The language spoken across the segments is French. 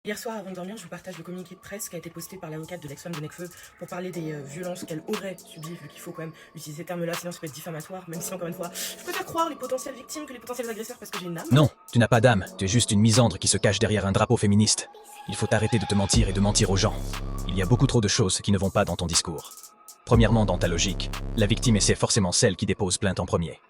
Hier soir, avant de dormir, je vous partage le communiqué de presse qui a été posté par l'avocate de l'ex-femme de Nekfeu pour parler des violences qu'elle aurait subies, vu qu'il faut quand même utiliser ces termes-là, sinon ça peut être diffamatoire, même si encore une fois, je préfère croire les potentielles victimes que les potentiels agresseurs parce que j'ai une âme. Non, tu n'as pas d'âme, tu es juste une misandre qui se cache derrière un drapeau féministe. Il faut arrêter de te mentir et de mentir aux gens. Il y a beaucoup trop de choses qui ne vont pas dans ton discours. Premièrement, dans ta logique, la victime est forcément celle qui dépose plainte en premier.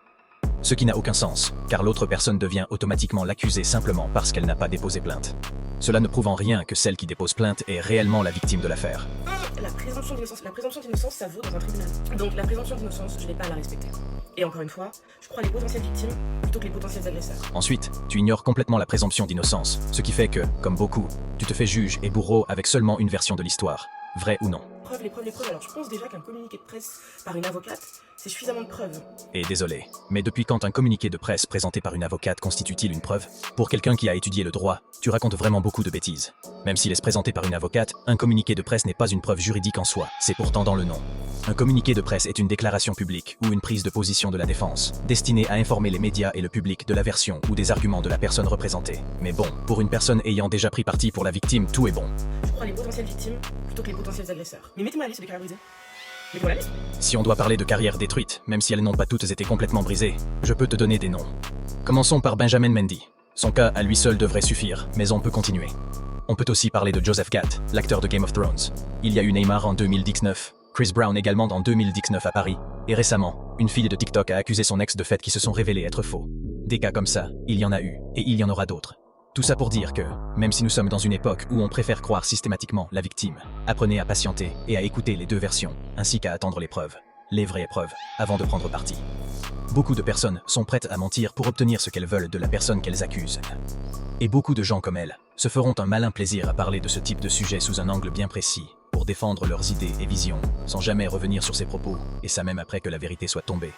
Ce qui n'a aucun sens, car l'autre personne devient automatiquement l'accusée simplement parce qu'elle n'a pas déposé plainte. Cela ne prouve en rien que celle qui dépose plainte est réellement la victime de l'affaire. La présomption d'innocence, ça vaut dans un tribunal. Donc la présomption d'innocence, je n'ai pas à la respecter. Et encore une fois, je crois les potentielles victimes plutôt que les potentiels agresseurs. Ensuite, tu ignores complètement la présomption d'innocence, ce qui fait que, comme beaucoup, tu te fais juge et bourreau avec seulement une version de l'histoire, vrai ou non. Les preuves. Alors je pense déjà qu'un communiqué de presse par une avocate, c'est suffisamment de preuves. Et désolé, mais depuis quand un communiqué de presse présenté par une avocate constitue-t-il une preuve? Pour quelqu'un qui a étudié le droit, tu racontes vraiment beaucoup de bêtises. Même s'il est présenté par une avocate, un communiqué de presse n'est pas une preuve juridique en soi, c'est pourtant dans le nom. Un communiqué de presse est une déclaration publique ou une prise de position de la défense, destinée à informer les médias et le public de la version ou des arguments de la personne représentée. Mais bon, pour une personne ayant déjà pris parti pour la victime, tout est bon. Je crois les potentielles victimes plutôt que les potentiels agresseurs. Mais mettez-moi la liste des carrières brisées. Mettez-moi la liste. Si on doit parler de carrières détruites, même si elles n'ont pas toutes été complètement brisées, je peux te donner des noms. Commençons par Benjamin Mendy. Son cas à lui seul devrait suffire, mais on peut continuer. On peut aussi parler de Joseph Gatt, l'acteur de Game of Thrones. Il y a eu Neymar en 2019, Chris Brown également en 2019 à Paris, et récemment, une fille de TikTok a accusé son ex de faits qui se sont révélés être faux. Des cas comme ça, il y en a eu, et il y en aura d'autres. Tout ça pour dire que, même si nous sommes dans une époque où on préfère croire systématiquement la victime, apprenez à patienter et à écouter les deux versions, ainsi qu'à attendre les preuves, les vraies preuves, avant de prendre parti. Beaucoup de personnes sont prêtes à mentir pour obtenir ce qu'elles veulent de la personne qu'elles accusent. Et beaucoup de gens comme elles se feront un malin plaisir à parler de ce type de sujet sous un angle bien précis, pour défendre leurs idées et visions, sans jamais revenir sur ces propos, et ça même après que la vérité soit tombée.